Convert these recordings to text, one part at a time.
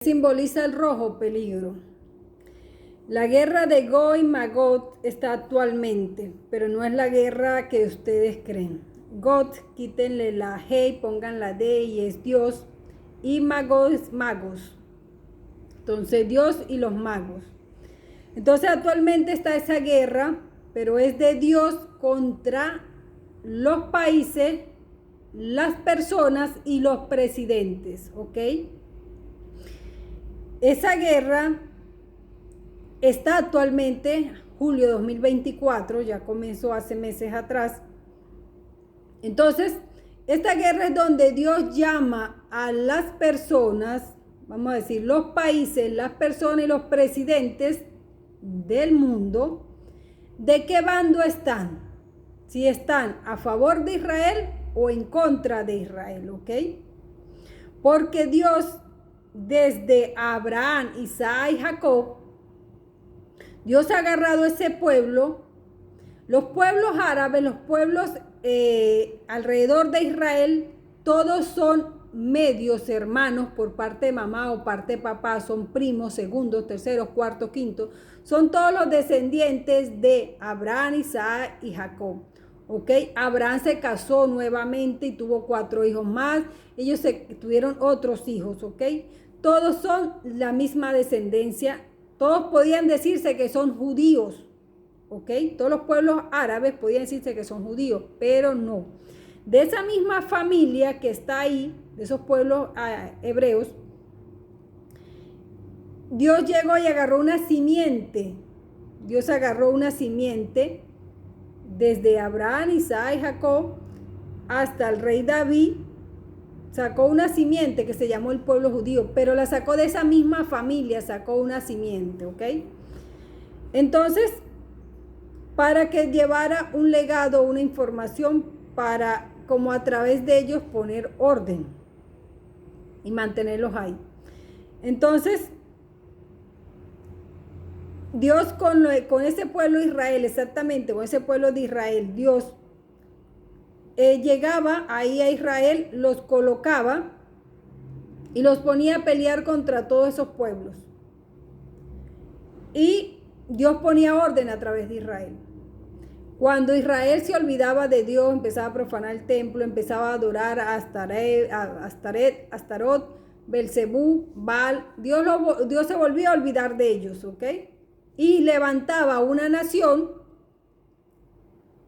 Simboliza el rojo peligro. La guerra de Gog y Magog está actualmente, pero no es la guerra que ustedes creen. Gog, quítenle la G y pongan la D y es Dios, y Magog es magos. Entonces Dios y los magos. Entonces actualmente está esa guerra, pero es de Dios contra los países, las personas y los presidentes, ¿ok? Esa guerra está actualmente, julio 2024, ya comenzó hace meses atrás. Entonces, esta guerra es donde Dios llama a las personas, vamos a decir, los países, las personas y los presidentes del mundo, ¿de qué bando están? Si están a favor de Israel o en contra de Israel, ¿ok? Porque Dios, desde Abraham, Isaac y Jacob, Dios ha agarrado ese pueblo, los pueblos árabes, los pueblos alrededor de Israel, todos son medios hermanos por parte de mamá o parte de papá, son primos, segundos, terceros, cuartos, quintos, son todos los descendientes de Abraham, Isaac y Jacob. ¿Ok? Abraham se casó nuevamente y tuvo 4 hijos más. Ellos tuvieron otros hijos, ¿ok? Todos son la misma descendencia. Todos podían decirse que son judíos, ¿ok? Todos los pueblos árabes podían decirse que son judíos, pero no. De esa misma familia que está ahí, de esos pueblos hebreos, Dios llegó y agarró una simiente. Dios agarró una simiente desde Abraham, Isaac y Jacob hasta el rey David. Sacó una simiente que se llamó el pueblo judío, pero la sacó de esa misma familia, sacó una simiente, ¿ok? Entonces, para que llevara un legado, una información, para como a través de ellos poner orden y mantenerlos ahí. Entonces, Dios con ese pueblo de Israel, exactamente, con ese pueblo de Israel, Dios llegaba ahí a Israel, los colocaba y los ponía a pelear contra todos esos pueblos. Y Dios ponía orden a través de Israel. Cuando Israel se olvidaba de Dios, empezaba a profanar el templo, empezaba a adorar a Astarot, Belzebú, Baal, Dios se volvía a olvidar de ellos, ¿ok? Y levantaba una nación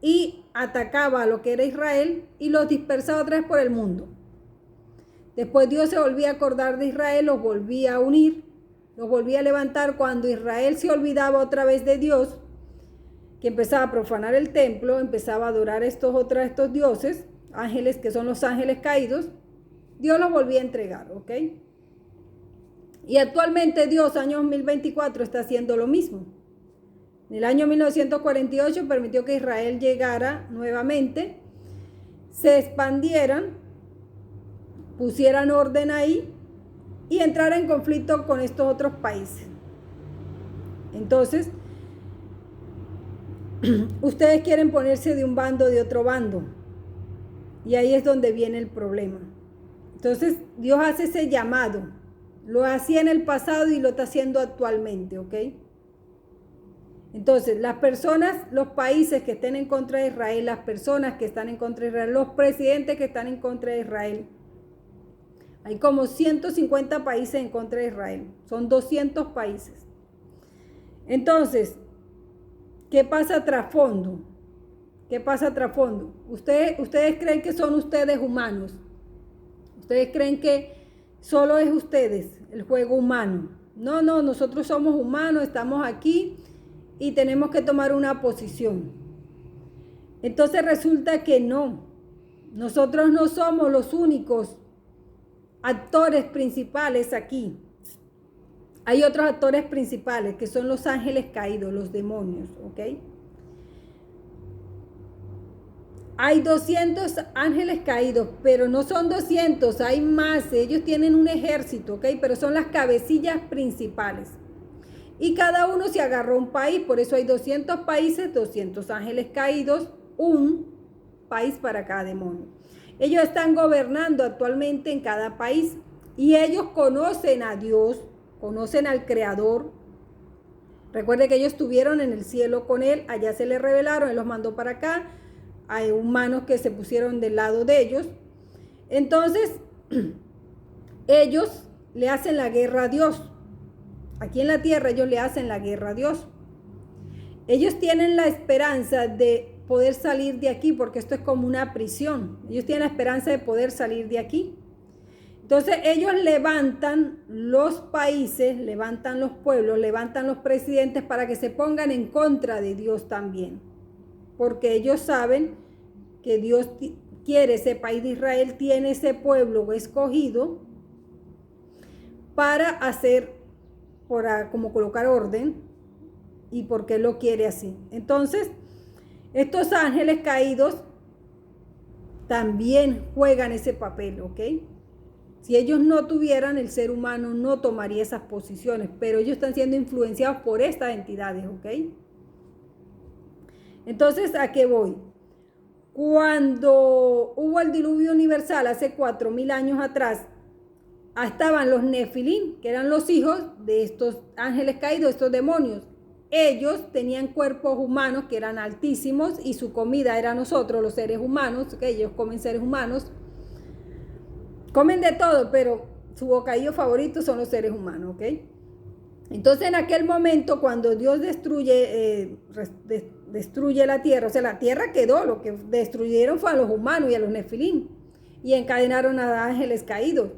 y atacaba a lo que era Israel y los dispersaba otra vez por el mundo. Después Dios se volvía a acordar de Israel, los volvía a unir, los volvía a levantar. Cuando Israel se olvidaba otra vez de Dios, que empezaba a profanar el templo, empezaba a adorar estos dioses, ángeles que son los ángeles caídos, Dios los volvía a entregar, ¿ok? Y actualmente Dios, año 2024, está haciendo lo mismo. En el año 1948 permitió que Israel llegara nuevamente, se expandieran, pusieran orden ahí y entrara en conflicto con estos otros países. Entonces, ustedes quieren ponerse de un bando o de otro bando. Y ahí es donde viene el problema. Entonces, Dios hace ese llamado. Lo hacía en el pasado y lo está haciendo actualmente, ¿ok? Entonces, las personas, los países que estén en contra de Israel, las personas que están en contra de Israel, los presidentes que están en contra de Israel. Hay como 150 países en contra de Israel. Son 200 países. Entonces, ¿qué pasa trasfondo? ¿Qué pasa trasfondo? Ustedes creen que son ustedes humanos. Ustedes creen que solo es ustedes el juego humano. No, nosotros somos humanos, estamos aquí y tenemos que tomar una posición. Entonces resulta que no. Nosotros no somos los únicos actores principales aquí. Hay otros actores principales que son los ángeles caídos, los demonios, ¿ok? Hay 200 ángeles caídos, pero no son 200, hay más. Ellos tienen un ejército, ¿ok? Pero son las cabecillas principales. Y cada uno se agarró un país, por eso hay 200 países, 200 ángeles caídos, un país para cada demonio. Ellos están gobernando actualmente en cada país y ellos conocen a Dios, conocen al Creador. Recuerde que ellos estuvieron en el cielo con Él, allá se les revelaron, Él los mandó para acá, hay humanos que se pusieron del lado de ellos. Entonces, ellos le hacen la guerra a Dios. Aquí en la tierra ellos le hacen la guerra a Dios. Ellos tienen la esperanza de poder salir de aquí, porque esto es como una prisión. Ellos tienen la esperanza de poder salir de aquí. Entonces ellos levantan los países, levantan los pueblos, levantan los presidentes para que se pongan en contra de Dios también. Porque ellos saben que Dios quiere ese país de Israel, tiene ese pueblo escogido para hacer, como colocar orden, y porque Él lo quiere así. Entonces, estos ángeles caídos también juegan ese papel, ¿ok? Si ellos no tuvieran, el ser humano no tomaría esas posiciones, pero ellos están siendo influenciados por estas entidades, ¿ok? Entonces, ¿a qué voy? Cuando hubo el diluvio universal hace 4000 años atrás, estaban los Nefilín, que eran los hijos de estos ángeles caídos, estos demonios. Ellos tenían cuerpos humanos que eran altísimos y su comida era nosotros, los seres humanos, que ellos comen seres humanos. Comen de todo, pero su bocadillo favorito son los seres humanos, ¿ok? Entonces, en aquel momento, cuando Dios destruye la tierra, o sea, la tierra quedó, lo que destruyeron fue a los humanos y a los Nefilín, y encadenaron a ángeles caídos.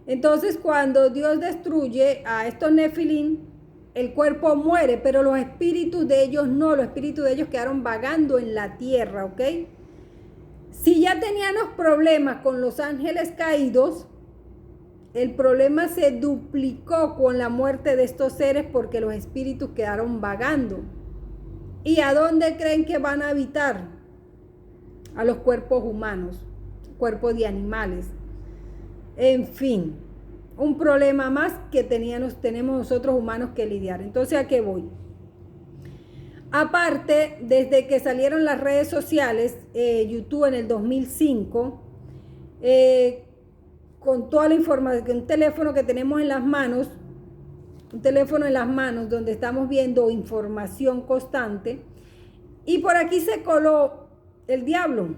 Entonces, cuando Dios destruye a estos Nefilín, el cuerpo muere, pero los espíritus de ellos no, los espíritus de ellos quedaron vagando en la tierra, ¿ok? Si ya teníamos problemas con los ángeles caídos, el problema se duplicó con la muerte de estos seres porque los espíritus quedaron vagando. ¿Y a dónde creen que van a habitar? A los cuerpos humanos, cuerpos de animales. En fin, un problema más que tenemos nosotros humanos que lidiar. Entonces, ¿a qué voy? Aparte, desde que salieron las redes sociales, YouTube en el 2005, con toda la información, un teléfono que tenemos en las manos, donde estamos viendo información constante, y por aquí se coló el diablo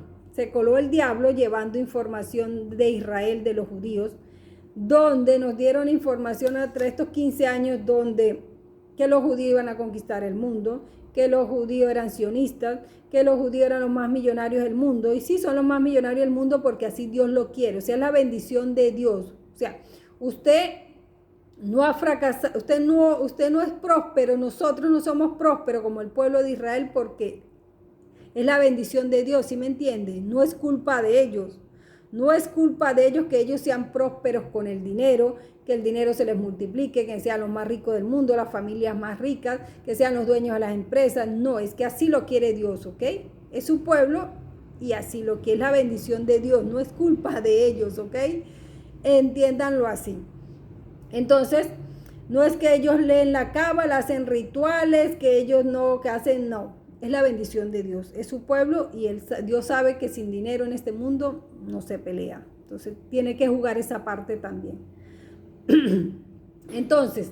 llevando información de Israel, de los judíos, donde nos dieron información a través de estos 15 años, que los judíos iban a conquistar el mundo, que los judíos eran sionistas, que los judíos eran los más millonarios del mundo. Y sí, son los más millonarios del mundo porque así Dios lo quiere. O sea, es la bendición de Dios. O sea, usted no ha fracasado, usted no es próspero, nosotros no somos prósperos como el pueblo de Israel porque es la bendición de Dios, ¿sí me entiende? No es culpa de ellos. No es culpa de ellos que ellos sean prósperos con el dinero, que el dinero se les multiplique, que sean los más ricos del mundo, las familias más ricas, que sean los dueños de las empresas. No, es que así lo quiere Dios, ¿ok? Es su pueblo y así lo que es la bendición de Dios. No es culpa de ellos, ¿ok? Entiéndanlo así. Entonces, no es que ellos leen la cábala, hacen rituales, que ellos no, que hacen, no. Es la bendición de Dios, es su pueblo y Dios sabe que sin dinero en este mundo no se pelea. Entonces tiene que jugar esa parte también. Entonces,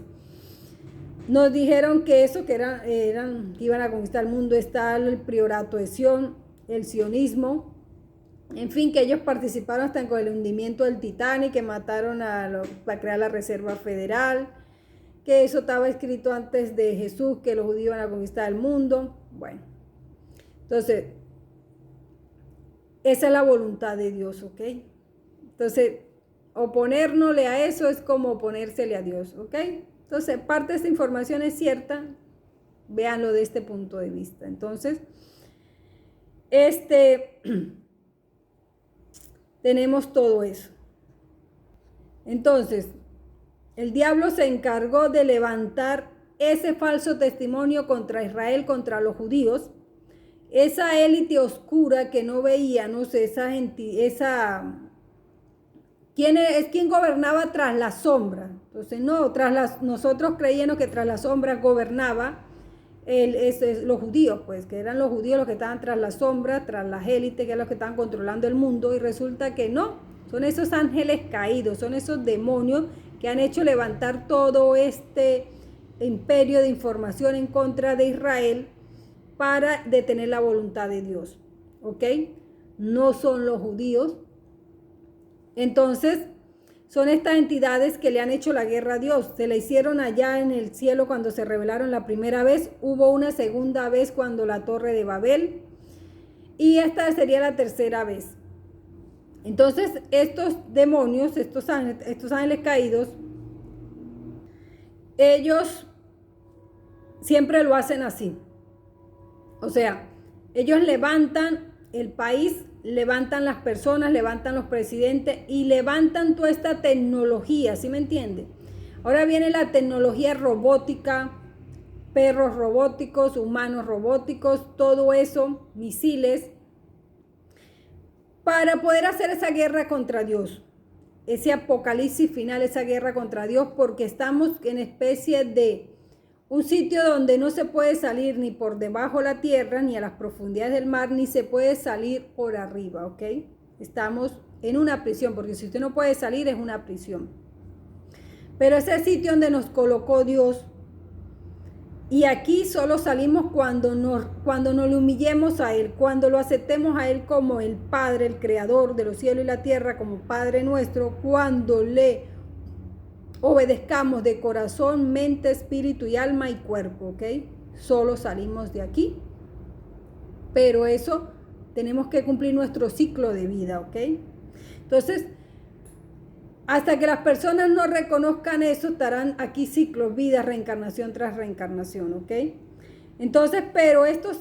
nos dijeron que eso, que iban a conquistar el mundo, está el priorato de Sion, el sionismo, en fin, que ellos participaron hasta con el hundimiento del Titanic, que mataron para crear la Reserva Federal, que eso estaba escrito antes de Jesús, que los judíos iban a conquistar el mundo. Bueno, entonces, esa es la voluntad de Dios, ¿ok? Entonces, oponérnosle a eso es como oponérsele a Dios, ¿ok? Entonces, parte de esta información es cierta, véanlo de este punto de vista. Entonces, tenemos todo eso. Entonces, el diablo se encargó de levantar ese falso testimonio contra Israel, contra los judíos, esa élite oscura que no veíamos, ¿quién gobernaba tras la sombra? Entonces, no, nosotros creíamos que tras la sombra gobernaba los judíos, pues, que eran los judíos los que estaban tras la sombra, tras las élites, que eran los que estaban controlando el mundo, y resulta que no, son esos ángeles caídos, son esos demonios que han hecho levantar todo este imperio de información en contra de Israel para detener la voluntad de Dios, ¿ok? No son los judíos. Entonces, son estas entidades que le han hecho la guerra a Dios. Se la hicieron allá en el cielo cuando se rebelaron la primera vez. Hubo una segunda vez cuando la Torre de Babel. Y esta sería la tercera vez. Entonces, estos demonios, estos ángeles caídos, ellos siempre lo hacen así. O sea, ellos levantan el país, levantan las personas, levantan los presidentes y levantan toda esta tecnología, ¿sí me entiende? Ahora viene la tecnología robótica, perros robóticos, humanos robóticos, todo eso, misiles, para poder hacer esa guerra contra Dios, ese apocalipsis final, esa guerra contra Dios, porque estamos en especie de un sitio donde no se puede salir ni por debajo de la tierra, ni a las profundidades del mar, ni se puede salir por arriba, ¿ok? Estamos en una prisión, porque si usted no puede salir es una prisión. Pero ese sitio donde nos colocó Dios, y aquí solo salimos cuando nos le humillemos a Él, cuando lo aceptemos a Él como el Padre, el Creador de los cielos y la tierra, como Padre nuestro, cuando le obedezcamos de corazón, mente, espíritu y alma y cuerpo, ¿ok? Solo salimos de aquí. Pero eso tenemos que cumplir nuestro ciclo de vida, ¿ok? Entonces, hasta que las personas no reconozcan eso, estarán aquí ciclos, vida, reencarnación tras reencarnación, ¿ok? Entonces, pero estos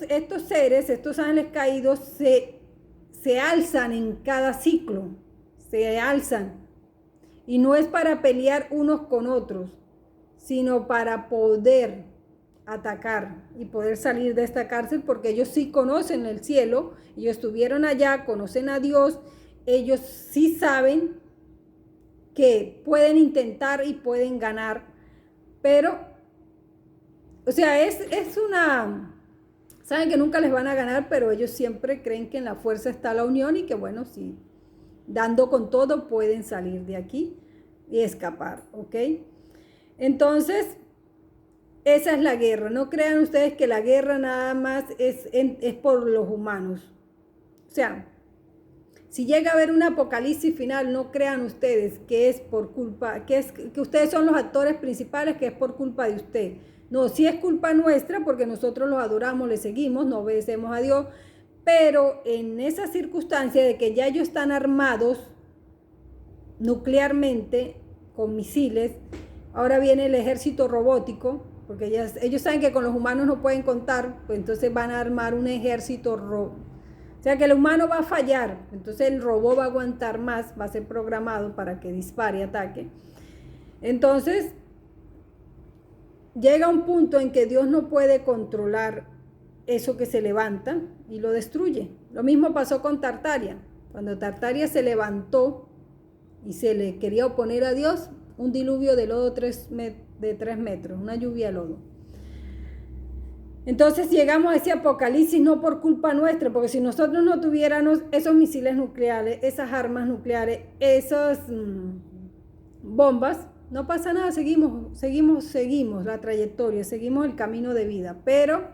seres, estos ángeles caídos, se alzan en cada ciclo, se alzan. Y no es para pelear unos con otros, sino para poder atacar y poder salir de esta cárcel, porque ellos sí conocen el cielo, ellos estuvieron allá, conocen a Dios, ellos sí saben que pueden intentar y pueden ganar, pero, o sea, saben que nunca les van a ganar, pero ellos siempre creen que en la fuerza está la unión y que bueno, sí, dando con todo pueden salir de aquí y escapar, ¿ok? Entonces, esa es la guerra. No crean ustedes que la guerra nada más es por los humanos. O sea, si llega a haber un apocalipsis final, no crean ustedes que es por culpa, que ustedes son los actores principales, que es por culpa de usted. No, sí es culpa nuestra porque nosotros los adoramos, les seguimos, no obedecemos a Dios, pero en esa circunstancia de que ya ellos están armados nuclearmente con misiles, ahora viene el ejército robótico, porque ellos saben que con los humanos no pueden contar, pues entonces van a armar un ejército o sea que el humano va a fallar, entonces el robot va a aguantar más, va a ser programado para que dispare, ataque. Entonces llega un punto en que Dios no puede controlar eso que se levanta y lo destruye. Lo mismo pasó con Tartaria. Cuando Tartaria se levantó y se le quería oponer a Dios, un diluvio de lodo de 3 metros, una lluvia de lodo. Entonces llegamos a ese apocalipsis no por culpa nuestra, porque si nosotros no tuviéramos esos misiles nucleares, esas armas nucleares, esas bombas, no pasa nada, seguimos la trayectoria, seguimos el camino de vida, pero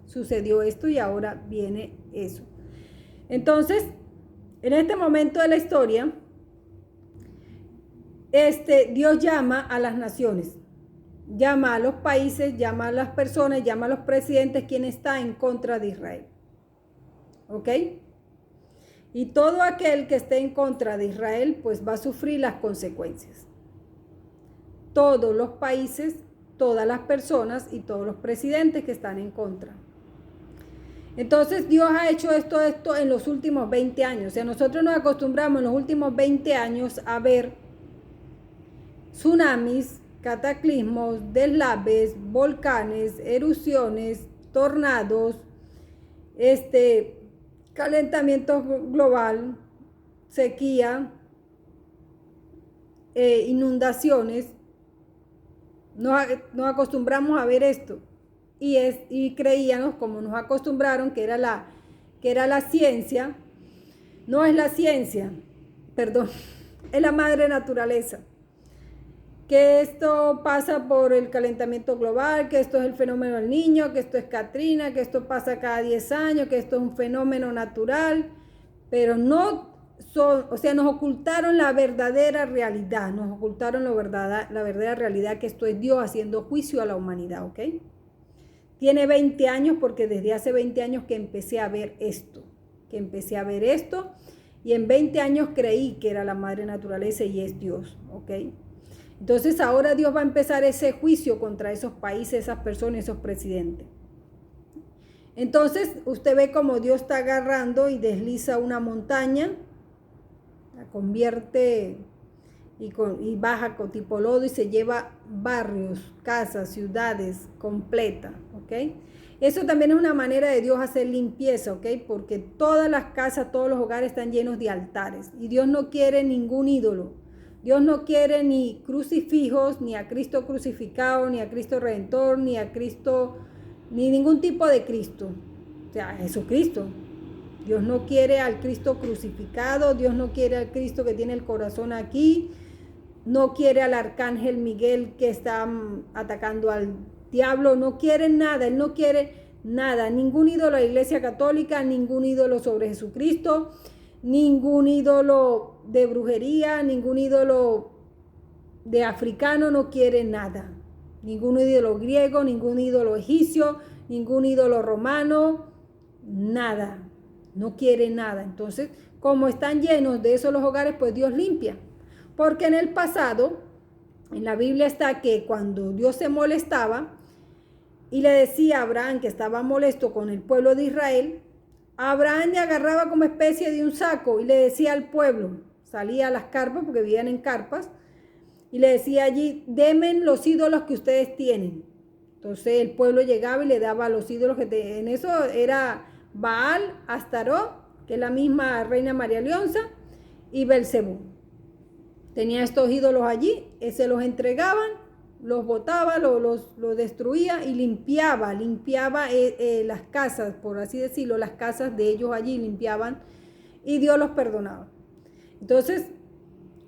sucedió esto y ahora viene eso. Entonces, en este momento de la historia, Dios llama a las naciones, llama a los países, llama a las personas, llama a los presidentes, quien está en contra de Israel. ¿Ok? Y todo aquel que esté en contra de Israel, pues va a sufrir las consecuencias. Todos los países, todas las personas y todos los presidentes que están en contra. Entonces Dios ha hecho esto en los últimos 20 años. O sea, nosotros nos acostumbramos en los últimos 20 años a ver tsunamis, cataclismos, deslaves, volcanes, erupciones, tornados, calentamiento global, sequía, inundaciones. Nos acostumbramos a ver esto y creíamos, como nos acostumbraron, que era la ciencia. No es la ciencia, perdón, es la madre naturaleza. Que esto pasa por el calentamiento global, que esto es el fenómeno del niño, que esto es Katrina, que esto pasa cada 10 años, que esto es un fenómeno natural, pero no son, o sea, nos ocultaron la verdadera realidad, nos ocultaron la verdadera realidad, que esto es Dios haciendo juicio a la humanidad, ¿ok? Tiene 20 años porque desde hace 20 años que empecé a ver esto, y en 20 años creí que era la madre naturaleza y es Dios, ¿ok? Entonces ahora Dios va a empezar ese juicio contra esos países, esas personas, esos presidentes. Entonces usted ve como Dios está agarrando y desliza una montaña, la convierte y baja con tipo lodo y se lleva barrios, casas, ciudades completas, ¿ok? Eso también es una manera de Dios hacer limpieza, ¿ok? Porque todas las casas, todos los hogares están llenos de altares y Dios no quiere ningún ídolo. Dios no quiere ni crucifijos, ni a Cristo crucificado, ni a Cristo Redentor, ni a Cristo, ni ningún tipo de Cristo. O sea, Jesucristo. Dios no quiere al Cristo crucificado, Dios no quiere al Cristo que tiene el corazón aquí, no quiere al arcángel Miguel que está atacando al diablo, no quiere nada, él no quiere nada, ningún ídolo de la Iglesia Católica, ningún ídolo sobre Jesucristo, ningún ídolo de brujería, ningún ídolo de africano, no quiere nada, ningún ídolo griego, ningún ídolo egipcio, ningún ídolo romano, nada. No quiere nada. Entonces, como están llenos de eso los hogares, pues Dios limpia. Porque en el pasado, en la Biblia está que cuando Dios se molestaba y le decía a Abraham que estaba molesto con el pueblo de Israel, Abraham le agarraba como especie de un saco y le decía al pueblo, salía a las carpas porque vivían en carpas, y le decía allí, denme los ídolos que ustedes tienen. Entonces el pueblo llegaba y le daba los ídolos que en eso era Baal, Astarot, que es la misma reina María Leonza, y Belcebú. Tenía estos ídolos allí, se los entregaban, los botaba, los destruía y limpiaba las casas, por así decirlo, las casas de ellos allí limpiaban y Dios los perdonaba. Entonces,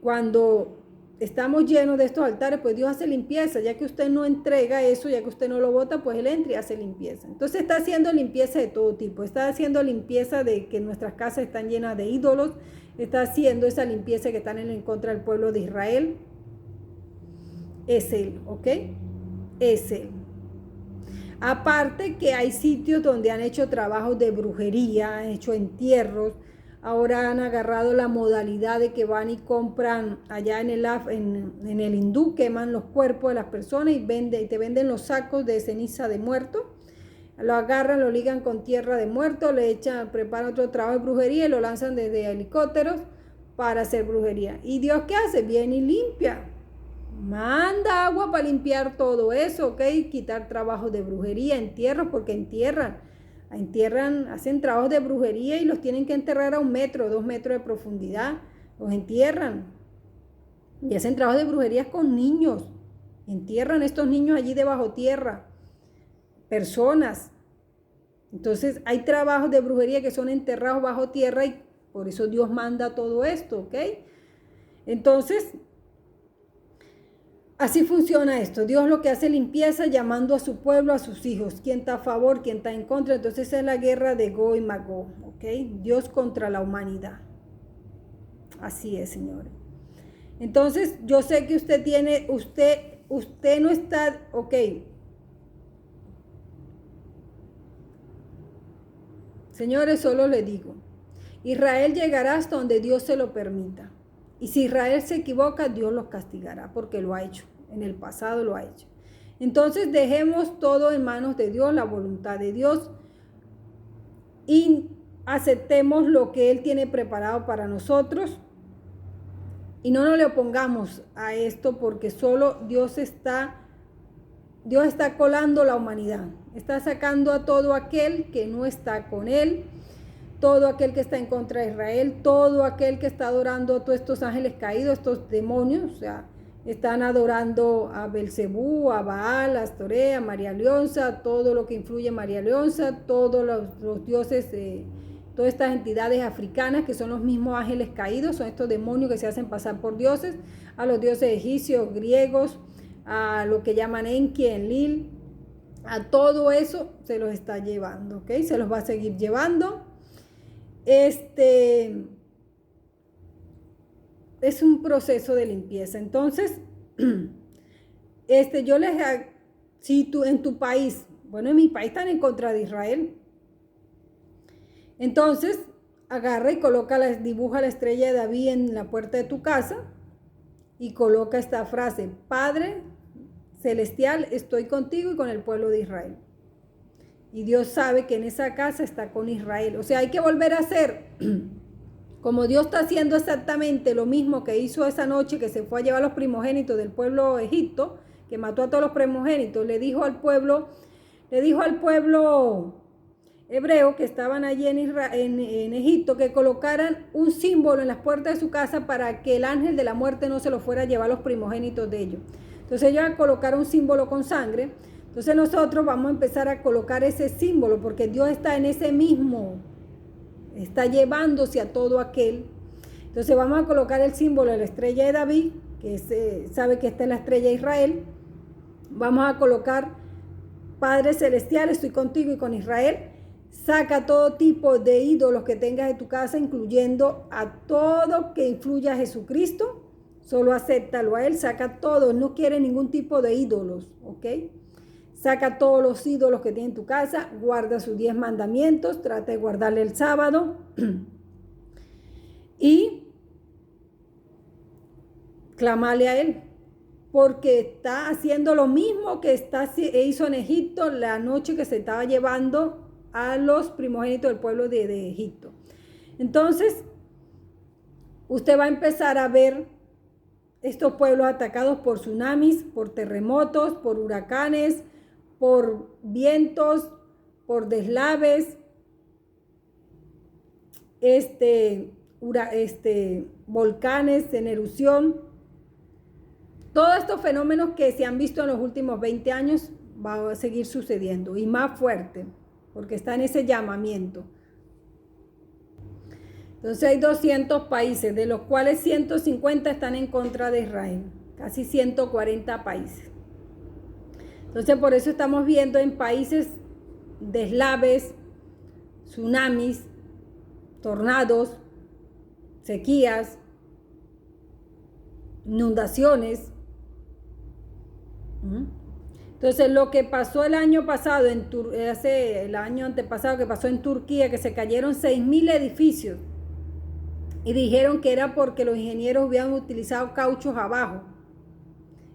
cuando estamos llenos de estos altares, pues Dios hace limpieza, ya que usted no entrega eso, ya que usted no lo bota, pues Él entra y hace limpieza. Entonces está haciendo limpieza de todo tipo, está haciendo limpieza de que nuestras casas están llenas de ídolos, está haciendo esa limpieza que están en contra del pueblo de Israel. Es Él, ¿ok? Es Él. Aparte que hay sitios donde han hecho trabajos de brujería, han hecho entierros. Ahora han agarrado la modalidad de que van y compran allá en el hindú, queman los cuerpos de las personas y te venden los sacos de ceniza de muerto. Lo agarran, lo ligan con tierra de muerto, le echan, preparan otro trabajo de brujería y lo lanzan desde helicópteros para hacer brujería. ¿Y Dios qué hace? Viene y limpia. Manda agua para limpiar todo eso, ¿ok? Quitar trabajos de brujería, entierros, porque entierran, hacen trabajos de brujería y los tienen que enterrar a 1 metro, 2 metros de profundidad. Los entierran. Y hacen trabajos de brujería con niños. Entierran a estos niños allí debajo tierra. Personas. Entonces hay trabajos de brujería que son enterrados bajo tierra y por eso Dios manda todo esto, ¿ok? Entonces, así funciona esto. Dios lo que hace limpieza llamando a su pueblo, a sus hijos. ¿Quién está a favor? ¿Quién está en contra? Entonces es la guerra de Gog y Magog, ¿ok? Dios contra la humanidad. Así es, señores. Entonces, yo sé que usted no está, ok. Señores, solo le digo, Israel llegará hasta donde Dios se lo permita. Y si Israel se equivoca, Dios los castigará porque lo ha hecho. En el pasado lo ha hecho. Entonces dejemos todo en manos de Dios, la voluntad de Dios. Y aceptemos lo que Él tiene preparado para nosotros. Y no nos le opongamos a esto porque solo Dios está colando la humanidad. Está sacando a todo aquel que no está con Él. Todo aquel que está en contra de Israel, todo aquel que está adorando a todos estos ángeles caídos, estos demonios, o sea, están adorando a Belcebú, a Baal, a Astoré, a María Leonza, todo lo que influye en María Leonza, todos los dioses, todas estas entidades africanas que son los mismos ángeles caídos, son estos demonios que se hacen pasar por dioses, a los dioses egipcios, griegos, a lo que llaman Enki, Enlil, a todo eso se los está llevando, ¿ok? Se los va a seguir llevando. Es un proceso de limpieza. Entonces, yo les, si tú en tu país, bueno, en mi país están en contra de Israel, entonces agarra y dibuja la estrella de David en la puerta de tu casa y coloca esta frase: Padre celestial, estoy contigo y con el pueblo de Israel. Y Dios sabe que en esa casa está con Israel. O sea, hay que volver a hacer, como Dios está haciendo exactamente lo mismo que hizo esa noche que se fue a llevar los primogénitos del pueblo Egipto, que mató a todos los primogénitos. Le dijo al pueblo hebreo que estaban allí en Egipto que colocaran un símbolo en las puertas de su casa para que el ángel de la muerte no se lo fuera a llevar los primogénitos de ellos. Entonces ellos colocaron un símbolo con sangre. Entonces nosotros vamos a empezar a colocar ese símbolo porque Dios está en ese mismo, está llevándose a todo aquel. Entonces vamos a colocar el símbolo de la estrella de David, que sabe que esta es la estrella de Israel. Vamos a colocar: Padre celestial, estoy contigo y con Israel. Saca todo tipo de ídolos que tengas en tu casa, incluyendo a todo que influya a Jesucristo. Solo acéptalo a Él, saca todo. No quiere ningún tipo de ídolos, ¿ok? Saca todos los ídolos que tiene en tu casa, guarda sus 10 mandamientos, trata de guardarle el sábado y clámale a Él, porque está haciendo lo mismo que hizo en Egipto la noche que se estaba llevando a los primogénitos del pueblo de Egipto. Entonces, usted va a empezar a ver estos pueblos atacados por tsunamis, por terremotos, por huracanes, por vientos, por deslaves, volcanes en erupción. Todos estos fenómenos que se han visto en los últimos 20 años va a seguir sucediendo y más fuerte, porque está en ese llamamiento. Entonces hay 200 países, de los cuales 150 están en contra de Israel, casi 140 países. Entonces por eso estamos viendo en países deslaves, tsunamis, tornados, sequías, inundaciones. Entonces lo que pasó el año pasado, el año antepasado que pasó en Turquía, que se cayeron 6.000 edificios y dijeron que era porque los ingenieros habían utilizado cauchos abajo.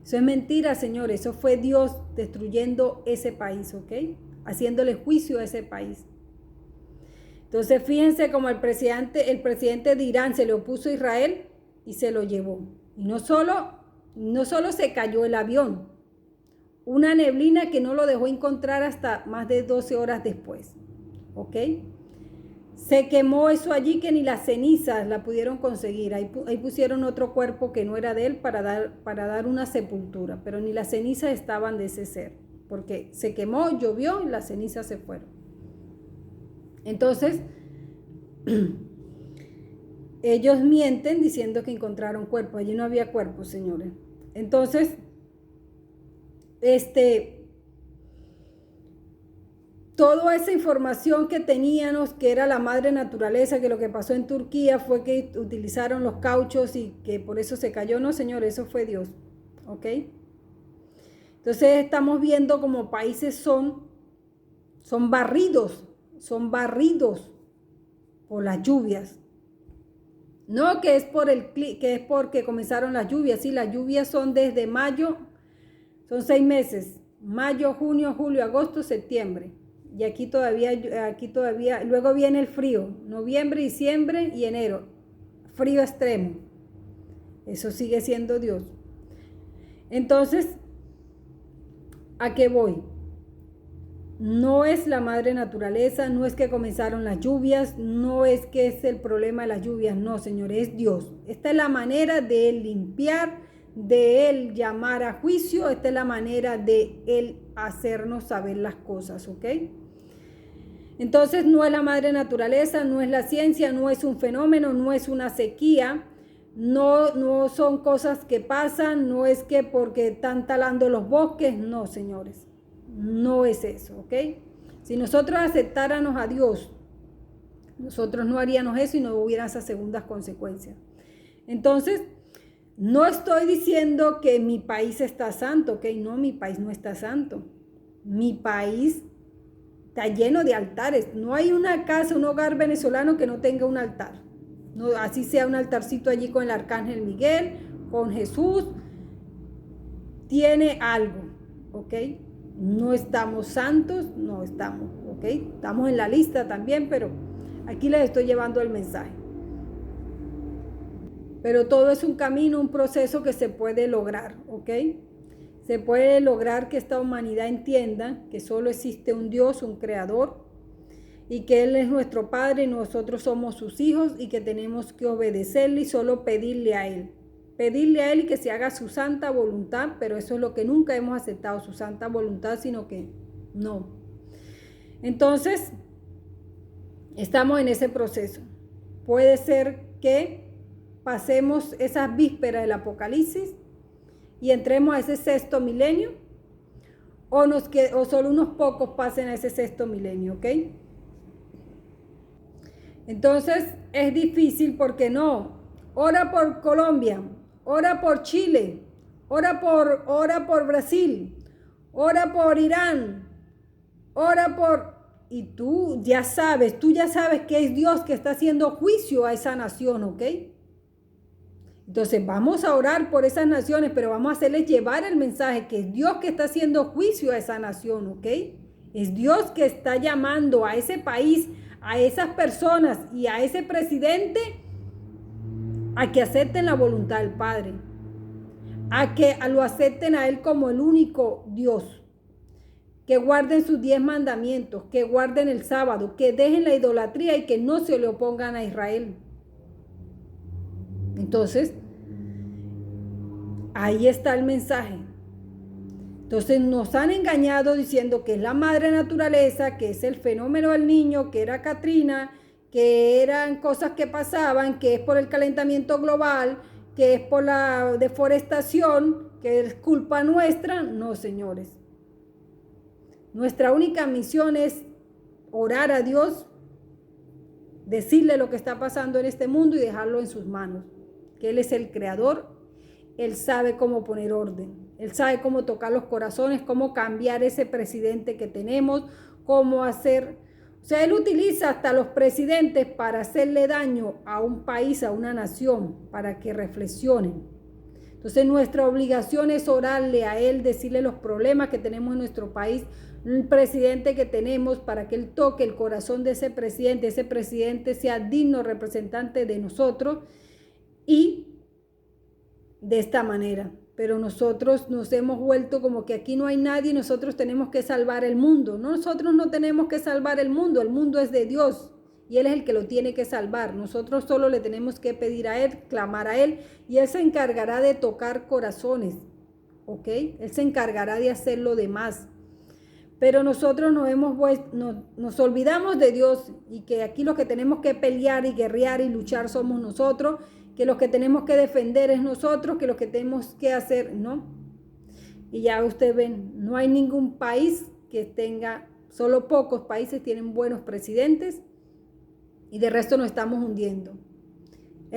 Eso es mentira, señores. Eso fue Dios destruyendo ese país, ¿ok? Haciéndole juicio a ese país. Entonces, fíjense como el presidente de Irán se le opuso a Israel y se lo llevó. Y no solo se cayó el avión, una neblina que no lo dejó encontrar hasta más de 12 horas después, ¿ok? Se quemó eso allí que ni las cenizas la pudieron conseguir. Ahí pusieron otro cuerpo que no era de él para dar una sepultura, pero ni las cenizas estaban de ese ser, porque se quemó, llovió y las cenizas se fueron. Entonces, ellos mienten diciendo que encontraron cuerpo. Allí no había cuerpo, señores. Entonces, toda esa información que teníamos, que era la madre naturaleza, que lo que pasó en Turquía fue que utilizaron los cauchos y que por eso se cayó. No, señor, eso fue Dios, ¿ok? Entonces estamos viendo como países son barridos por las lluvias. No que es porque comenzaron las lluvias. Sí, las lluvias son desde mayo, son 6 meses: mayo, junio, julio, agosto, septiembre. Y aquí todavía, luego viene el frío, noviembre, diciembre y enero, frío extremo. Eso sigue siendo Dios. Entonces, ¿a qué voy? No es la madre naturaleza, no es que comenzaron las lluvias, no es que es el problema de las lluvias, no, señores, es Dios. Esta es la manera de Él limpiar, de Él llamar a juicio, esta es la manera de Él hacernos saber las cosas, ¿ok? Entonces no es la madre naturaleza, no es la ciencia, no es un fenómeno, no es una sequía, no son cosas que pasan, no es que porque están talando los bosques, no, señores, no es eso, ¿ok? Si nosotros aceptáramos a Dios, nosotros no haríamos eso y no hubiera esas segundas consecuencias. Entonces, no estoy diciendo que mi país está santo, ¿ok? No, mi país no está santo. Mi país está lleno de altares. No hay una casa, un hogar venezolano que no tenga un altar. No, así sea un altarcito allí con el Arcángel Miguel, con Jesús. Tiene algo, ¿ok? No estamos santos, no estamos, ¿ok? Estamos en la lista también, pero aquí les estoy llevando el mensaje. Pero todo es un camino, un proceso que se puede lograr, ¿ok? Se puede lograr que esta humanidad entienda que solo existe un Dios, un creador, y que Él es nuestro Padre y nosotros somos sus hijos y que tenemos que obedecerle y solo pedirle a Él. Pedirle a Él y que se haga su santa voluntad, pero eso es lo que nunca hemos aceptado, su santa voluntad, sino que no. Entonces, estamos en ese proceso. Puede ser que pasemos esas vísperas del Apocalipsis y entremos a ese sexto milenio, o solo unos pocos pasen a ese sexto milenio, ¿ok? Entonces es difícil porque no. Ora por Colombia, ora por Chile, ora por Brasil, ora por Irán, ora por... Y tú ya sabes que es Dios que está haciendo juicio a esa nación, ¿ok? Entonces vamos a orar por esas naciones, pero vamos a hacerles llevar el mensaje que es Dios que está haciendo juicio a esa nación, ¿ok? Es Dios que está llamando a ese país, a esas personas y a ese presidente a que acepten la voluntad del Padre, a que lo acepten a Él como el único Dios, que guarden sus 10 mandamientos, que guarden el sábado, que dejen la idolatría y que no se le opongan a Israel. Entonces, ahí está el mensaje. Entonces nos han engañado diciendo que es la madre naturaleza, que es el fenómeno del niño, que era Katrina, que eran cosas que pasaban, que es por el calentamiento global, que es por la deforestación, que es culpa nuestra. No, señores. Nuestra única misión es orar a Dios, decirle lo que está pasando en este mundo y dejarlo en sus manos. Que Él es el creador, Él sabe cómo poner orden, Él sabe cómo tocar los corazones, cómo cambiar ese presidente que tenemos, cómo hacer... O sea, Él utiliza hasta los presidentes para hacerle daño a un país, a una nación, para que reflexionen. Entonces nuestra obligación es orarle a Él, decirle los problemas que tenemos en nuestro país, el presidente que tenemos, para que Él toque el corazón de ese presidente sea digno representante de nosotros. Y de esta manera, pero nosotros nos hemos vuelto como que aquí no hay nadie, nosotros tenemos que salvar el mundo. Nosotros no tenemos que salvar el mundo es de Dios y Él es el que lo tiene que salvar. Nosotros solo le tenemos que pedir a Él, clamar a Él y Él se encargará de tocar corazones, ¿ok? Él se encargará de hacer lo demás. Pero nosotros nos olvidamos de Dios y que aquí los que tenemos que pelear y guerrear y luchar somos nosotros, que los que tenemos que defender es nosotros, que los que tenemos que hacer, ¿no? Y ya ustedes ven, no hay ningún país que tenga, solo pocos países tienen buenos presidentes y de resto nos estamos hundiendo.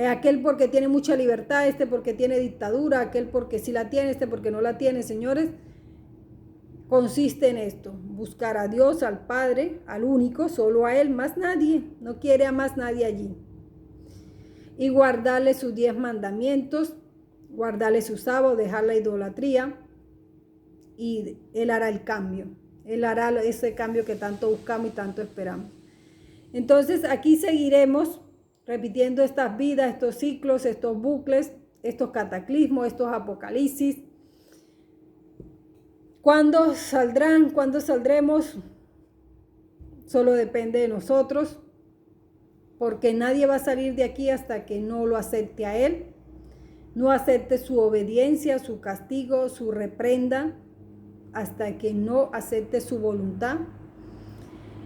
Aquel porque tiene mucha libertad, este porque tiene dictadura, aquel porque sí la tiene, este porque no la tiene, señores. Consiste en esto, buscar a Dios, al Padre, al único, solo a Él, más nadie, no quiere a más nadie allí. Y guardarle sus 10 mandamientos, guardarle su sábado, dejar la idolatría, y Él hará el cambio. Él hará ese cambio que tanto buscamos y tanto esperamos. Entonces aquí seguiremos repitiendo estas vidas, estos ciclos, estos bucles, estos cataclismos, estos apocalipsis. ¿Cuándo saldrán? ¿Cuándo saldremos? Solo depende de nosotros, porque nadie va a salir de aquí hasta que no lo acepte a Él, no acepte su obediencia, su castigo, su reprenda, hasta que no acepte su voluntad.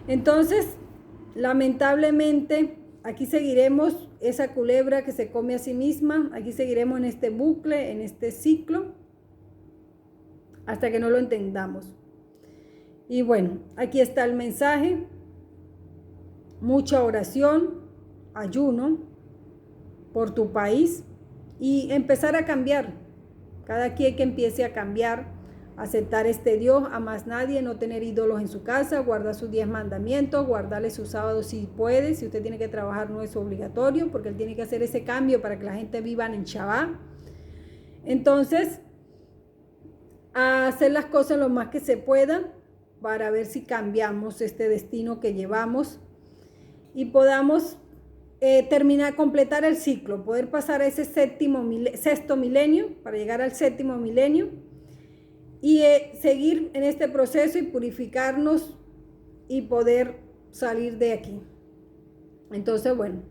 Entonces, lamentablemente, aquí seguiremos esa culebra que se come a sí misma, aquí seguiremos en este bucle, en este ciclo, hasta que no lo entendamos. Y bueno, aquí está el mensaje, mucha oración, ayuno por tu país y empezar a cambiar. Cada quien que empiece a cambiar, aceptar este Dios, a más nadie, no tener ídolos en su casa, guardar sus 10 mandamientos, guardarle sus sábados si puede, si usted tiene que trabajar no es obligatorio, porque él tiene que hacer ese cambio para que la gente viva en Shabbat. Entonces, a hacer las cosas lo más que se pueda para ver si cambiamos este destino que llevamos y podamos completar el ciclo, poder pasar a ese sexto milenio, para llegar al séptimo milenio y seguir en este proceso y purificarnos y poder salir de aquí. Entonces, bueno,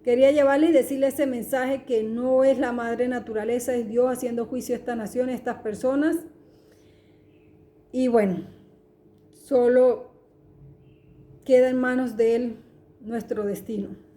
quería llevarle y decirle ese mensaje que no es la madre naturaleza, es Dios haciendo juicio a esta nación, a estas personas. Y bueno, solo queda en manos de Él nuestro destino.